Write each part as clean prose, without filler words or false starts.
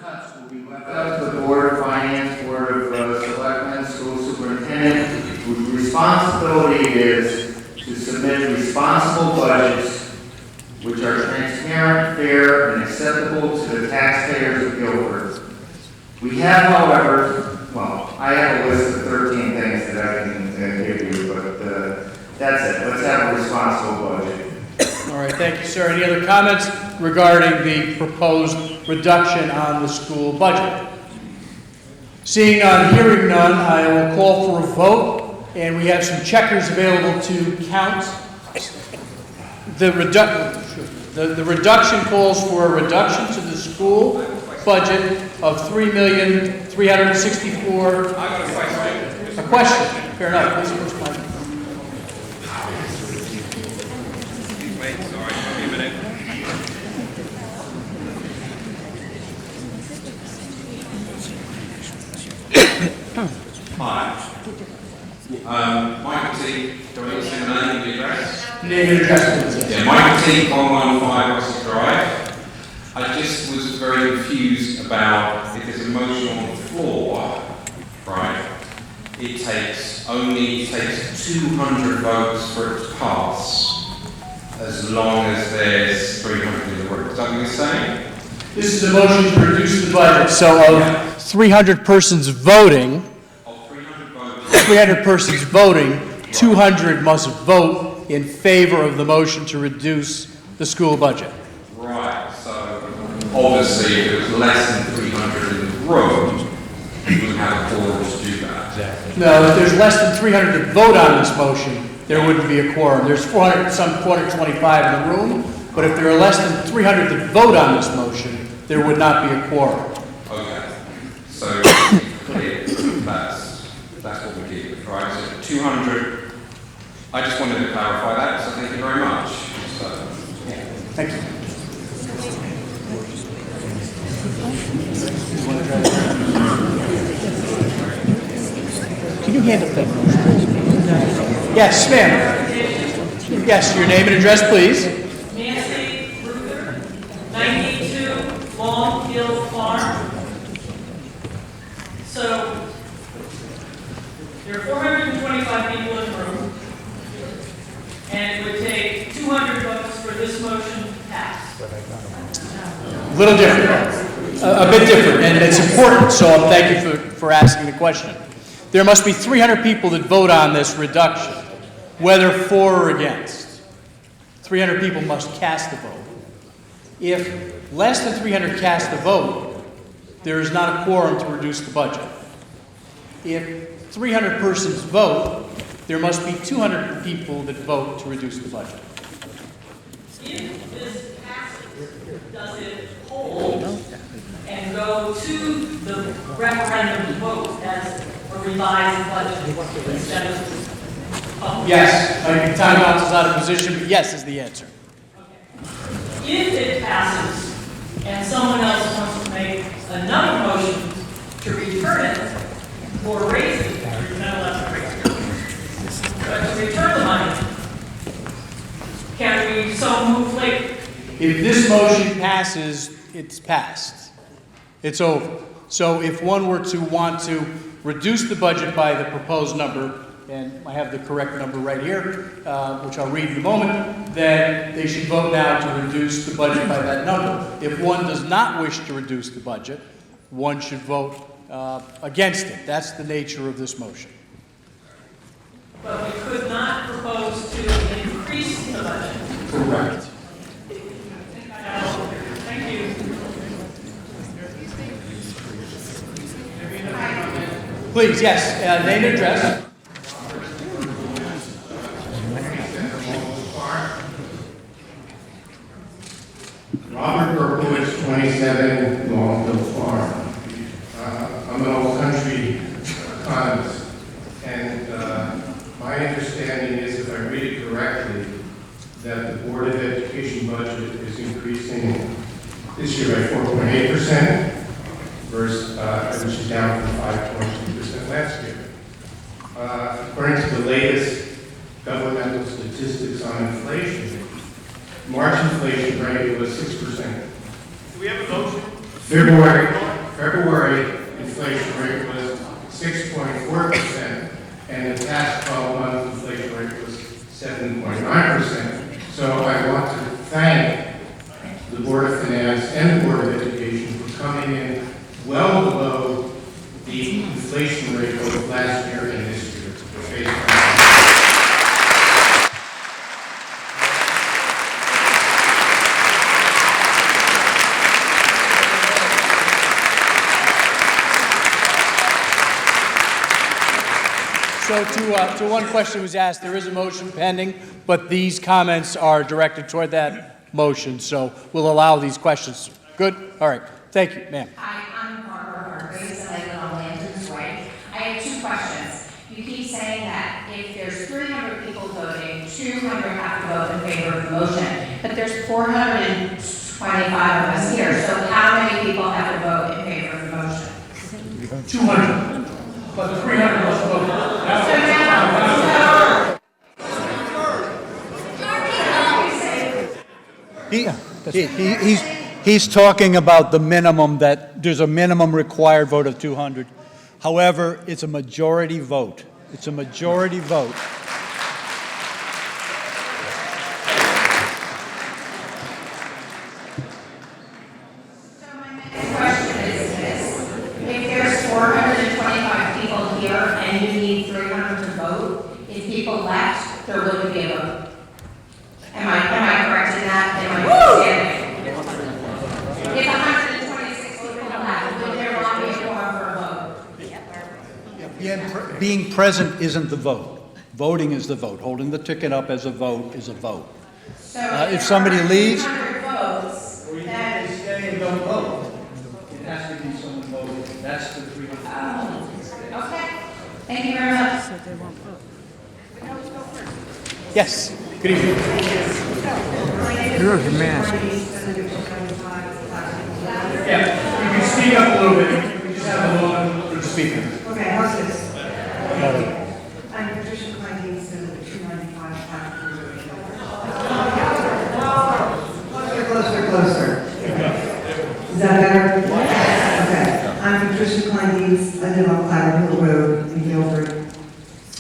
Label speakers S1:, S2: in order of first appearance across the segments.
S1: cuts will be left up to the Board of Finance, Board of Selectmen, School Superintendent, whose responsibility is to submit responsible budgets which are transparent, fair, and acceptable to the taxpayers of Guilford. We have, however, well, I have a list of 13 things that I can give you, but that's it. Let's have a responsible budget.
S2: All right, thank you, sir. Any other comments regarding the proposed reduction on the school budget? Seeing none, hearing none, I will call for a vote, and we have some checkers available to count. The reduction calls for a reduction to the school budget of $3,364,000.
S3: I got a question.
S2: A question. Fair enough. Please, Mr. Mike.
S3: Wait, sorry, give me a minute. Hi. Michael T. Do I need to say the name and the address?
S2: Name and address, please.
S3: Yeah, Michael T. 115 Russell Drive. I just was very confused about if there's a motion on the floor, right? It takes 200 votes for it to pass, as long as there's 300 in the room. Is that what you're saying?
S2: This is a motion to reduce the budget. So of 300 persons voting,
S3: Of 300 votes,
S2: 300 persons voting, 200 must vote in favor of the motion to reduce the school budget.
S3: right, so obviously if it was less than 300 in the room, you wouldn't have a quorum to do that.
S2: No, if there's less than 300 that vote on this motion, there wouldn't be a quorum. There's 425 in the room, but if there are less than 300 that vote on this motion, there would not be a quorum.
S3: Okay, so clear, that's what we did, right? So 200, I just wanted to clarify that, so thank you very much. So,
S2: Thank you. Can you hand up that motion? Yes, ma'am. Yes, your name and address, please.
S4: Nancy Ruther, 92 Long Hill Farm. So, there are 425 people in the room, and it would take 200 votes for this motion to pass.
S2: A little different, a bit different, and it's important, so thank you for asking the question. There must be 300 people that vote on this reduction, whether for or against. 300 people must cast the vote. If less than 300 cast the vote, there is not a quorum to reduce the budget. If 300 persons vote, there must be 200 people that vote to reduce the budget.
S4: If this passes, does it hold and go to the referendum vote as a revised budget instead of public?
S2: Yes, time out is out of position, but yes is the answer.
S4: If it passes and someone else wants to make another motion to return it or raise it, you're not allowed to raise it, but to return the money, can we so move later?
S2: If this motion passes, it's passed. It's over. So if one were to want to reduce the budget by the proposed number, and I have the correct number right here, which I'll read in a moment, then they should vote now to reduce the budget by that number. If one does not wish to reduce the budget, one should vote against it. That's the nature of this motion.
S4: But we could not propose to increase the budget.
S2: Correct.
S4: Thank you.
S2: Please, yes, name and address.
S5: Robert Berkowitz, 27 Long Hill Farm. I'm an old country economist, and my understanding is, if I read it correctly, that the Board of Education budget is increasing this year by 4.8%, versus which is down from 5.2% last year. According to the latest governmental statistics on inflation, March inflation rate was 6%.
S6: Do we have a motion?
S5: February February inflation rate was 6.4%, and the past 12 months inflation rate was 7.9%. So I want to thank the Board of Finance and the Board of Education for coming in well below the inflation rate of last year and this year. Based on
S2: So to one question was asked, there is a motion pending, but these comments are directed toward that motion, so we'll allow these questions. Good? All right. Thank you, ma'am.
S6: Hi, I'm Barbara Hargraves, and I live on Landon's Way. I have two questions. You keep saying that if there's 300 people voting, 200 have to vote in favor of the motion, but there's 425 of us here, so how many people have to vote in favor of the motion?
S2: 200, but 300 must vote.
S6: So now,
S7: He's talking about the minimum, that there's a minimum required vote of 200. However, it's a majority vote. It's a majority vote.
S6: so my next question is this. If there's 425 people here and you need 300 to vote, if people left, there wouldn't be a vote. Am I correct in that? Am I understanding? If 126 people left, would there not be a quorum for a vote?
S7: Being present isn't the vote. Voting is the vote. Holding the ticket up as a vote is a vote.
S6: So
S7: If somebody leaves-
S6: 300 votes, then,
S2: stay and don't vote. It has to be someone voting. That's the 300.
S6: okay. Thank you very much.
S2: Yes. Good evening.
S8: Here's your mask.
S2: Yeah, you can speak up a little bit. You can just have a moment for the speaker.
S9: Okay, how's this? I'm Patricia Klein, so 295 Closer. Is that better? Yes. Okay. I'm Patricia Klein, I live on Cloud Hill Road in Guilford.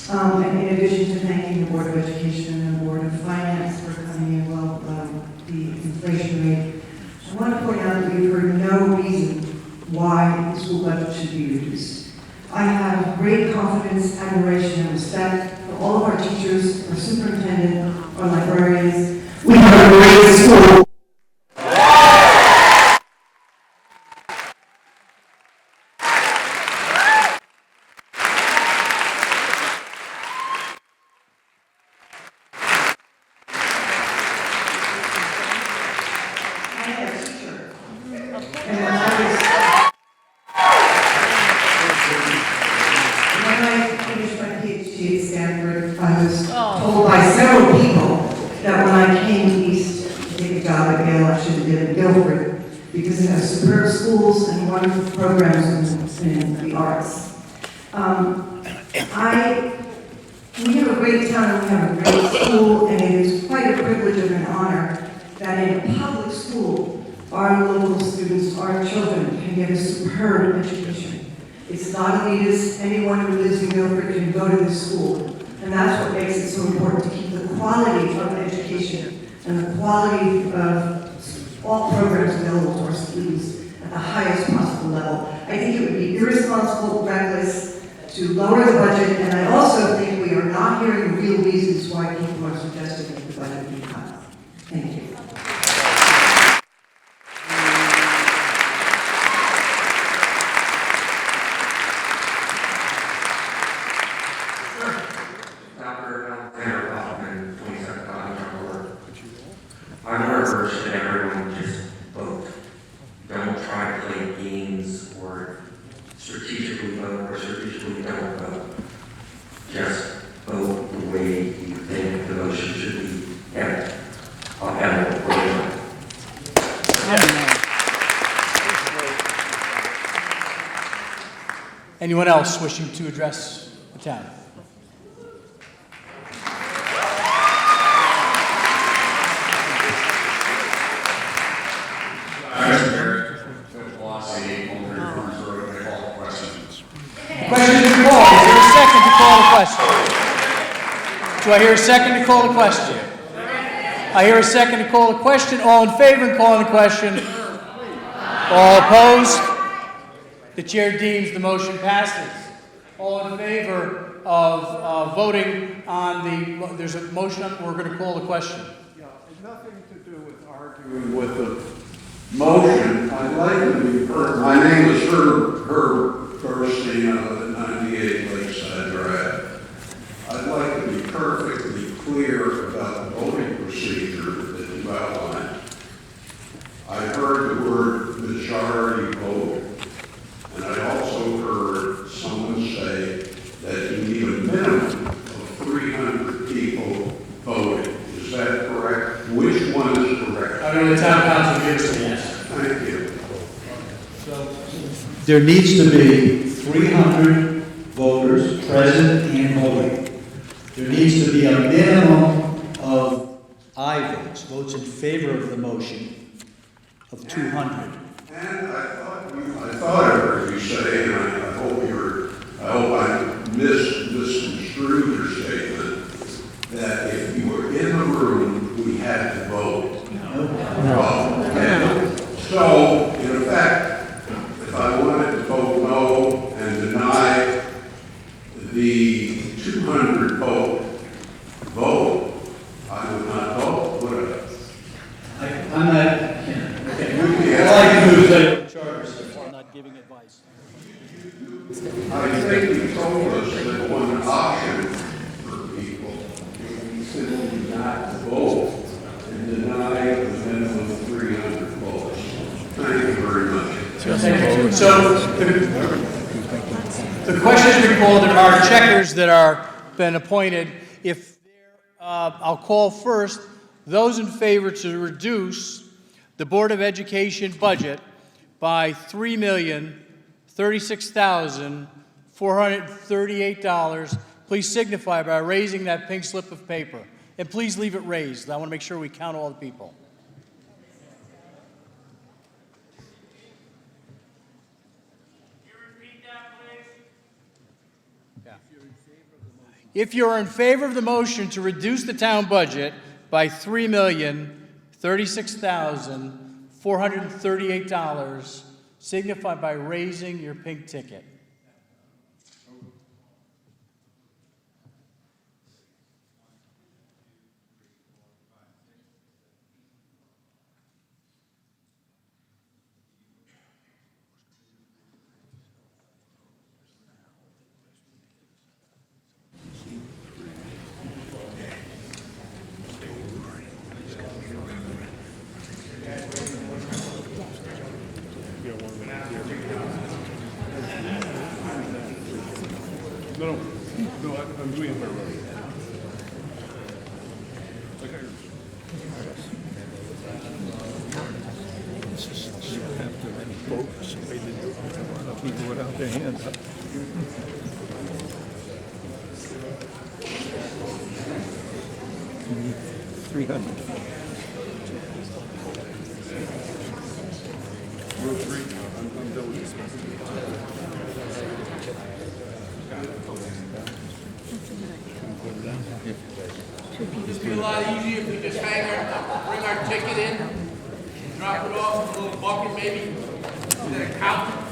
S9: And in addition to thanking the Board of Education and the Board of Finance for coming in well below the inflation rate, I want to point out that we've heard no reason why the school budget should be reduced. I have great confidence, admiration, and respect for all of our teachers, our superintendent, our librarians. We have a great school. I had a teacher. When I finished my PhD at Stanford, I was told by several people that when I came east to take a job at Yale, I should have been in Guilford because it has superb schools and wonderful programs in the arts. We have a great town and we have a great school, and it is quite a privilege and an honor that in a public school, our local students, our children can get a superb education. It's not elitist. Anyone who lives in Guilford can go to this school. And that's what makes it so important to keep the quality of education and the quality of all programs available to our students at the highest possible level. I think it would be irresponsible, reckless to lower the budget, and I also think we are not hearing the real reasons why people are suggesting that the budget be cut. Thank you.
S10: Dr. Alexander Hoffman, 27 Cotton Board. I want to urge that everyone just vote. Don't try to play games or strategically vote or strategically don't vote. Just vote the way you think the motion should be. And I'll have it for you.
S2: Anyone else wishing to address the town?
S1: Phil Velocity, owner of
S2: been called. Is there a second to call the question? Do I hear a second to call the question? I hear a second to call the question. All in favor of calling the question? All opposed? The chair deems the motion passes. All in favor of voting on the, there's a motion, we're going to call the question.
S8: Yeah, it's nothing to do with arguing with the motion. I'd like to be heard. My name is Herb Gerstein of the 98 Lakeside Drive. I'd like to be perfectly clear about the voting procedure that you outlined. I heard the word majority vote, and I also heard someone say that you need a minimum of 300 people voting. Is that correct? Which one is correct?
S2: I mean, the town council gives us the answer.
S8: Thank you.
S7: There needs to be 300 voters present and voting. There needs to be a minimum of aye votes, votes in favor of the motion, of 200.
S8: And I thought I heard you say, and I hope I misconstrued your statement, that if you were in the room, we had to vote. No. Okay. So, in effect, if I wanted to vote no and deny the 200 vote, I would not vote, would I?
S7: I'm not, okay. All I can do is say charter, so I'm not giving advice.
S8: I think you told us that one option for people is simply not to vote and deny the minimum of 300 votes. Thank you very much.
S2: So the question has been called. There are checkers that are been appointed. If I'll call first those in favor to reduce the Board of Education budget by $3,036,438. Please signify by raising that pink slip of paper. And please leave it raised. I want to make sure we count all the people. If you're in favor of the motion to reduce the town budget by $3,036,438, signify by raising your pink ticket.
S11: No, I'm doing it very well. You have to vote people without their hands up. 300. Row 3, I'm done with this one.
S12: It'd be a lot easier if we just bring our ticket in, drop it off in a little bucket maybe, instead of counting.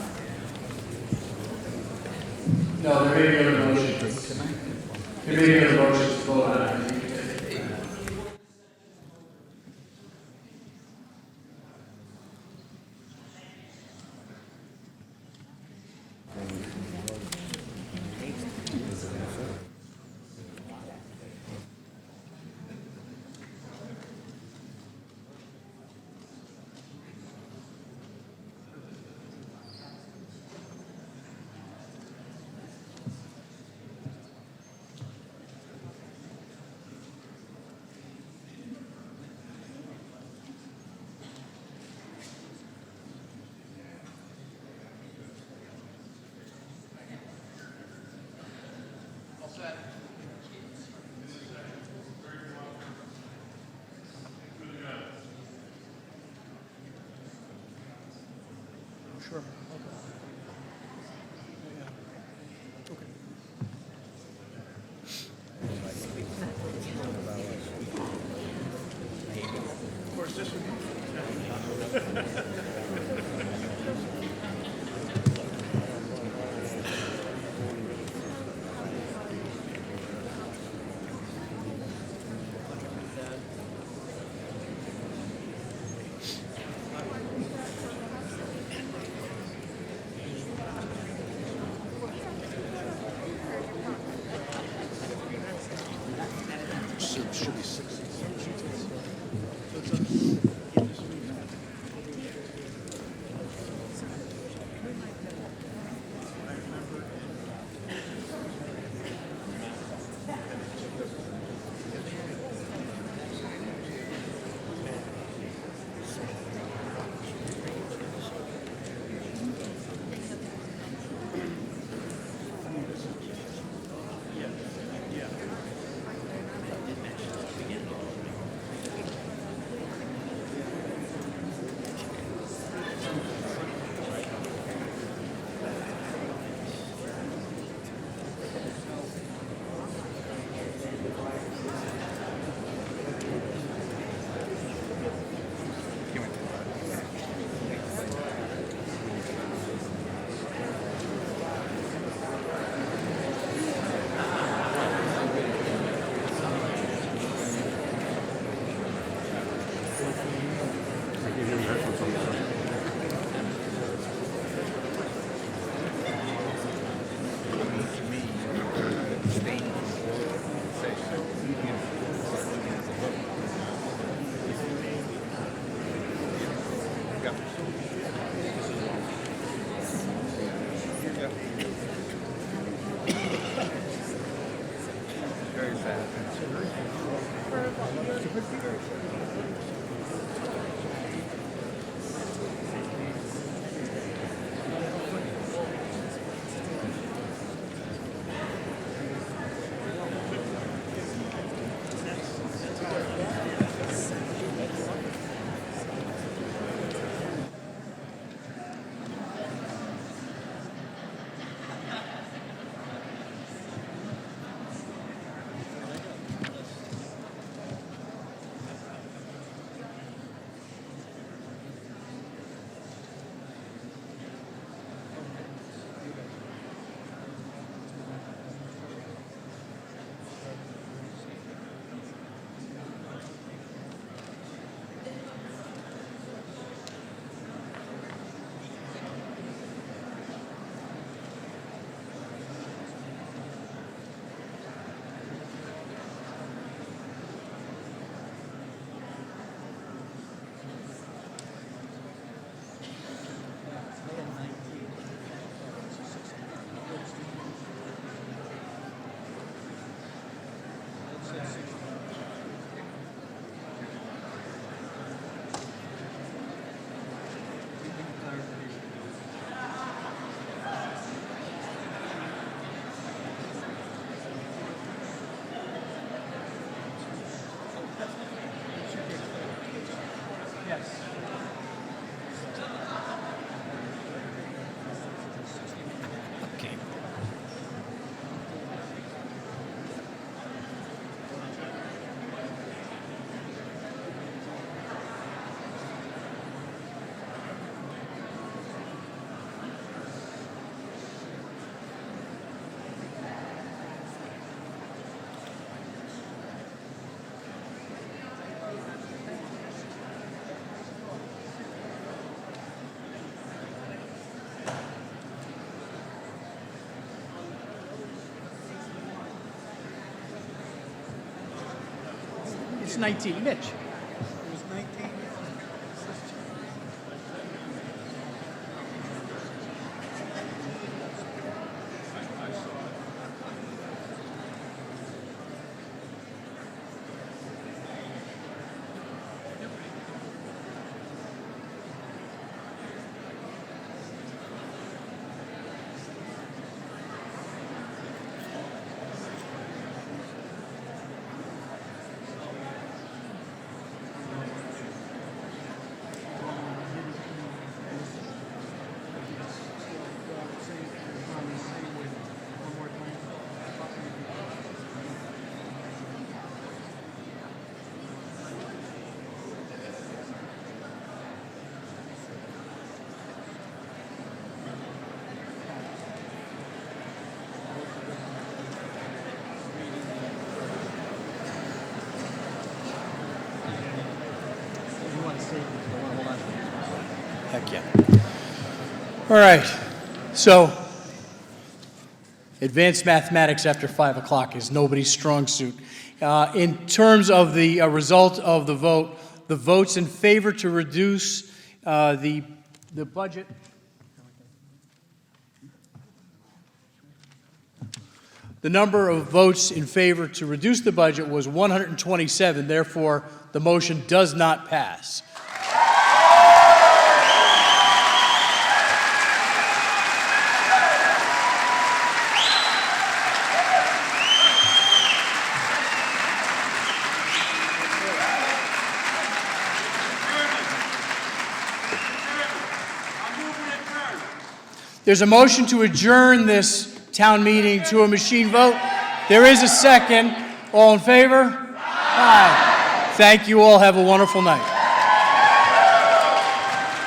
S2: No, there may be other motions. There may be other motions to vote on. Sure. Okay. 19, Mitch. Heck yeah. All right. So, advanced mathematics after 5 o'clock is nobody's strong suit. In terms of the result of the vote, the votes in favor to reduce the budget. The number of votes in favor to reduce the budget was 127. Therefore, the motion does not pass. There's a motion to adjourn this town meeting to a machine vote. There is a second. All in favor? Aye. Thank you all. Have a wonderful night.